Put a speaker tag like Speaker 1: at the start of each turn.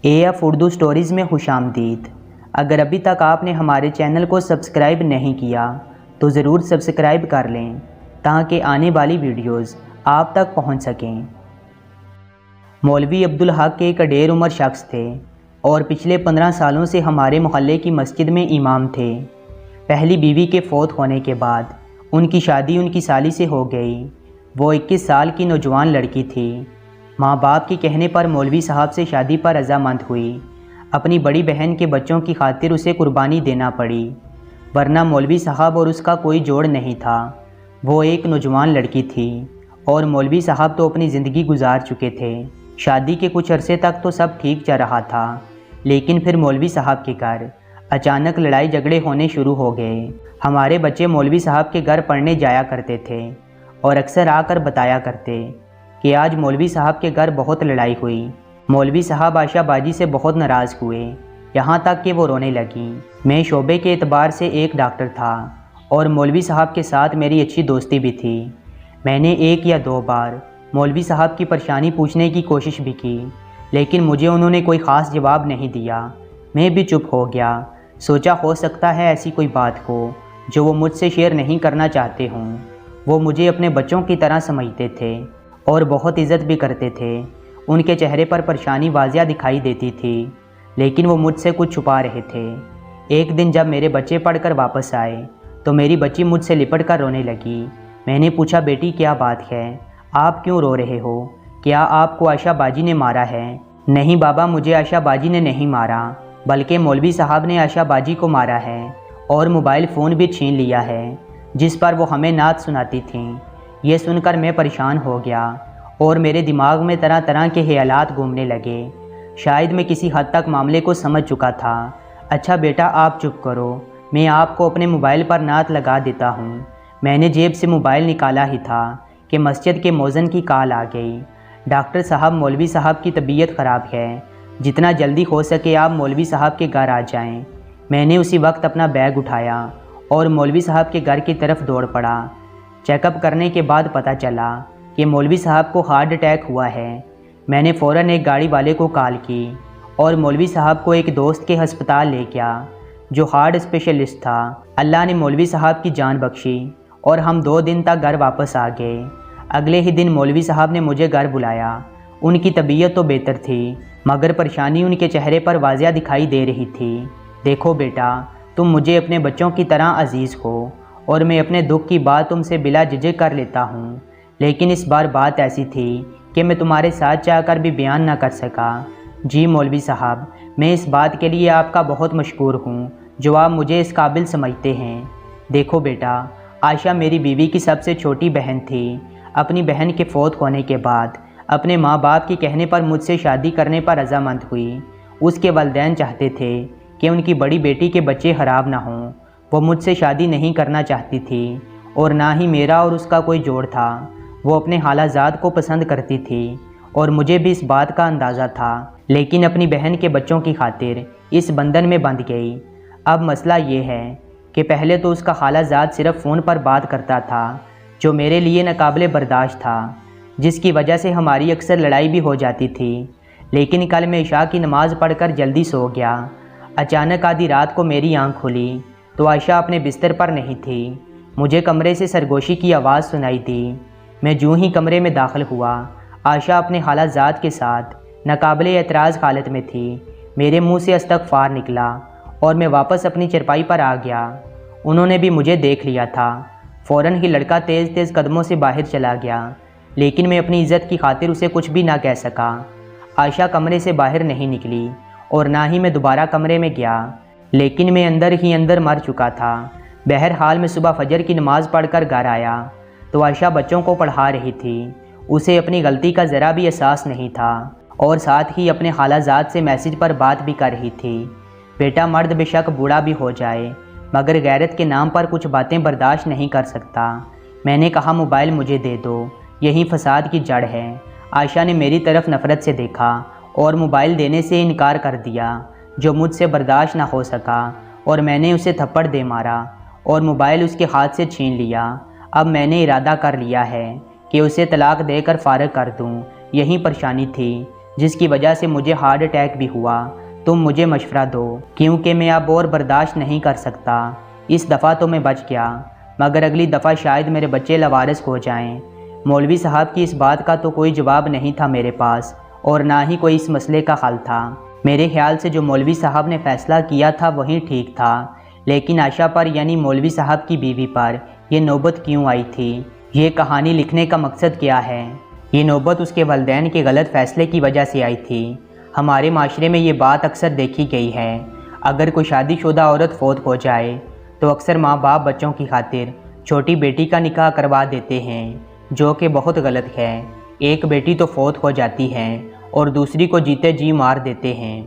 Speaker 1: AF Urdu stories میں خوش آمدید۔ اگر ابھی تک آپ نے ہمارے چینل کو سبسکرائب نہیں کیا تو ضرور سبسکرائب کر لیں تاکہ آنے والی ویڈیوز آپ تک پہنچ سکیں۔ مولوی عبدالحق ایک اڈیر عمر شخص تھے اور پچھلے 15 سالوں سے ہمارے محلے کی مسجد میں امام تھے۔ پہلی بیوی کے فوت ہونے کے بعد ان کی شادی ان کی سالی سے ہو گئی۔ وہ 21 سال کی نوجوان لڑکی تھی۔ ماں باپ کے کہنے پر مولوی صاحب سے شادی پر رضامند ہوئی۔ اپنی بڑی بہن کے بچوں کی خاطر اسے قربانی دینا پڑی، ورنہ مولوی صاحب اور اس کا کوئی جوڑ نہیں تھا۔ وہ ایک نوجوان لڑکی تھی اور مولوی صاحب تو اپنی زندگی گزار چکے تھے۔ شادی کے کچھ عرصے تک تو سب ٹھیک چل رہا تھا، لیکن پھر مولوی صاحب کے گھر اچانک لڑائی جھگڑے ہونے شروع ہو گئے۔ ہمارے بچے مولوی صاحب کے گھر پڑھنے جایا کرتے تھے اور اکثر آ کر بتایا کرتے کہ آج مولوی صاحب کے گھر بہت لڑائی ہوئی۔ مولوی صاحب عائشہ باجی سے بہت ناراض ہوئے، یہاں تک کہ وہ رونے لگیں۔ میں شعبے کے اعتبار سے ایک ڈاکٹر تھا اور مولوی صاحب کے ساتھ میری اچھی دوستی بھی تھی۔ میں نے 1 یا 2 بار مولوی صاحب کی پریشانی پوچھنے کی کوشش بھی کی، لیکن مجھے انہوں نے کوئی خاص جواب نہیں دیا۔ میں بھی چپ ہو گیا، سوچا ہو سکتا ہے ایسی کوئی بات ہو جو وہ مجھ سے شیئر نہیں کرنا چاہتے ہوں۔ وہ مجھے اپنے بچوں کی طرح سمجھتے تھے اور بہت عزت بھی کرتے تھے۔ ان کے چہرے پر پریشانی واضح دکھائی دیتی تھی، لیکن وہ مجھ سے کچھ چھپا رہے تھے۔ ایک دن جب میرے بچے پڑھ کر واپس آئے تو میری بچی مجھ سے لپٹ کر رونے لگی۔ میں نے پوچھا، بیٹی کیا بات ہے؟ آپ کیوں رو رہے ہو؟ کیا آپ کو عائشہ باجی نے مارا ہے؟ نہیں بابا، مجھے عائشہ باجی نے نہیں مارا، بلکہ مولوی صاحب نے عائشہ باجی کو مارا ہے اور موبائل فون بھی چھین لیا ہے جس پر وہ ہمیں نعت سناتی تھیں۔ یہ سن کر میں پریشان ہو گیا اور میرے دماغ میں طرح طرح کے خیالات گھومنے لگے۔ شاید میں کسی حد تک معاملے کو سمجھ چکا تھا۔ اچھا بیٹا آپ چپ کرو، میں آپ کو اپنے موبائل پر نعت لگا دیتا ہوں۔ میں نے جیب سے موبائل نکالا ہی تھا کہ مسجد کے مؤذن کی کال آ گئی۔ ڈاکٹر صاحب، مولوی صاحب کی طبیعت خراب ہے، جتنا جلدی ہو سکے آپ مولوی صاحب کے گھر آ جائیں۔ میں نے اسی وقت اپنا بیگ اٹھایا اور مولوی صاحب کے گھر کی طرف دوڑ پڑا۔ چیک اپ کرنے کے بعد پتہ چلا کہ مولوی صاحب کو ہارٹ اٹیک ہوا ہے۔ میں نے فوراً ایک گاڑی والے کو کال کی اور مولوی صاحب کو ایک دوست کے ہسپتال لے گیا جو ہارٹ اسپیشلسٹ تھا۔ اللہ نے مولوی صاحب کی جان بخشی اور ہم 2 دن تک گھر واپس آ گئے۔ اگلے ہی دن مولوی صاحب نے مجھے گھر بلایا۔ ان کی طبیعت تو بہتر تھی، مگر پریشانی ان کے چہرے پر واضح دکھائی دے رہی تھی۔ دیکھو بیٹا، تم مجھے اپنے بچوں کی طرح عزیز ہو اور میں اپنے دکھ کی بات تم سے بلا جھجک کر لیتا ہوں، لیکن اس بار بات ایسی تھی کہ میں تمہارے ساتھ چاہ کر بھی بیان نہ کر سکا۔ جی مولوی صاحب، میں اس بات کے لیے آپ کا بہت مشکور ہوں جو آپ مجھے اس قابل سمجھتے ہیں۔ دیکھو بیٹا، عائشہ میری بیوی کی سب سے چھوٹی بہن تھی۔ اپنی بہن کے فوت ہونے کے بعد اپنے ماں باپ کے کہنے پر مجھ سے شادی کرنے پر رضامند ہوئی۔ اس کے والدین چاہتے تھے کہ ان کی بڑی بیٹی کے بچے خراب نہ ہوں۔ وہ مجھ سے شادی نہیں کرنا چاہتی تھی اور نہ ہی میرا اور اس کا کوئی جوڑ تھا۔ وہ اپنے خالہ کو پسند کرتی تھی اور مجھے بھی اس بات کا اندازہ تھا، لیکن اپنی بہن کے بچوں کی خاطر اس بندھن میں بندھ گئی۔ اب مسئلہ یہ ہے کہ پہلے تو اس کا خالہ صرف فون پر بات کرتا تھا جو میرے لیے ناقابل برداشت تھا، جس کی وجہ سے ہماری اکثر لڑائی بھی ہو جاتی تھی۔ لیکن کل میں عشاء کی نماز پڑھ کر جلدی سو گیا۔ اچانک آدھی رات کو میری آنکھ کھلی تو عائشہ اپنے بستر پر نہیں تھی۔ مجھے کمرے سے سرگوشی کی آواز سنائی دی۔ میں جوں ہی کمرے میں داخل ہوا، عائشہ اپنے خالہ کے ساتھ ناقابل اعتراض حالت میں تھی۔ میرے منہ سے استغفار نکلا اور میں واپس اپنی چرپائی پر آ گیا۔ انہوں نے بھی مجھے دیکھ لیا تھا۔ فوراً ہی لڑکا تیز تیز قدموں سے باہر چلا گیا، لیکن میں اپنی عزت کی خاطر اسے کچھ بھی نہ کہہ سکا۔ عائشہ کمرے سے باہر نہیں نکلی اور نہ ہی میں دوبارہ کمرے میں گیا، لیکن میں اندر ہی اندر مر چکا تھا۔ بہرحال میں صبح فجر کی نماز پڑھ کر گھر آیا تو عائشہ بچوں کو پڑھا رہی تھی۔ اسے اپنی غلطی کا ذرا بھی احساس نہیں تھا اور ساتھ ہی اپنے خالہ سے میسج پر بات بھی کر رہی تھی۔ بیٹا، مرد بے شک بوڑھا بھی ہو جائے مگر غیرت کے نام پر کچھ باتیں برداشت نہیں کر سکتا۔ میں نے کہا موبائل مجھے دے دو، یہی فساد کی جڑ ہے۔ عائشہ نے میری طرف نفرت سے دیکھا اور موبائل دینے سے انکار کر دیا، جو مجھ سے برداشت نہ ہو سکا اور میں نے اسے تھپڑ دے مارا اور موبائل اس کے ہاتھ سے چھین لیا۔ اب میں نے ارادہ کر لیا ہے کہ اسے طلاق دے کر فارغ کر دوں۔ یہی پریشانی تھی جس کی وجہ سے مجھے ہارٹ اٹیک بھی ہوا۔ تم مجھے مشورہ دو کیونکہ میں اب اور برداشت نہیں کر سکتا۔ اس دفعہ تو میں بچ گیا، مگر اگلی دفعہ شاید میرے بچے لاوارث ہو جائیں۔ مولوی صاحب کی اس بات کا تو کوئی جواب نہیں تھا میرے پاس، اور نہ ہی کوئی اس مسئلے کا حل تھا۔ میرے خیال سے جو مولوی صاحب نے فیصلہ کیا تھا وہی ٹھیک تھا، لیکن عائشہ پر یعنی مولوی صاحب کی بیوی پر یہ نوبت کیوں آئی تھی؟ یہ کہانی لکھنے کا مقصد کیا ہے؟ یہ نوبت اس کے والدین کے غلط فیصلے کی وجہ سے آئی تھی۔ ہمارے معاشرے میں یہ بات اکثر دیکھی گئی ہے، اگر کوئی شادی شدہ عورت فوت ہو جائے تو اکثر ماں باپ بچوں کی خاطر چھوٹی بیٹی کا نکاح کروا دیتے ہیں، جو کہ بہت غلط ہے۔ ایک بیٹی تو فوت ہو جاتی ہے اور دوسری کو جیتے جی مار دیتے ہیں۔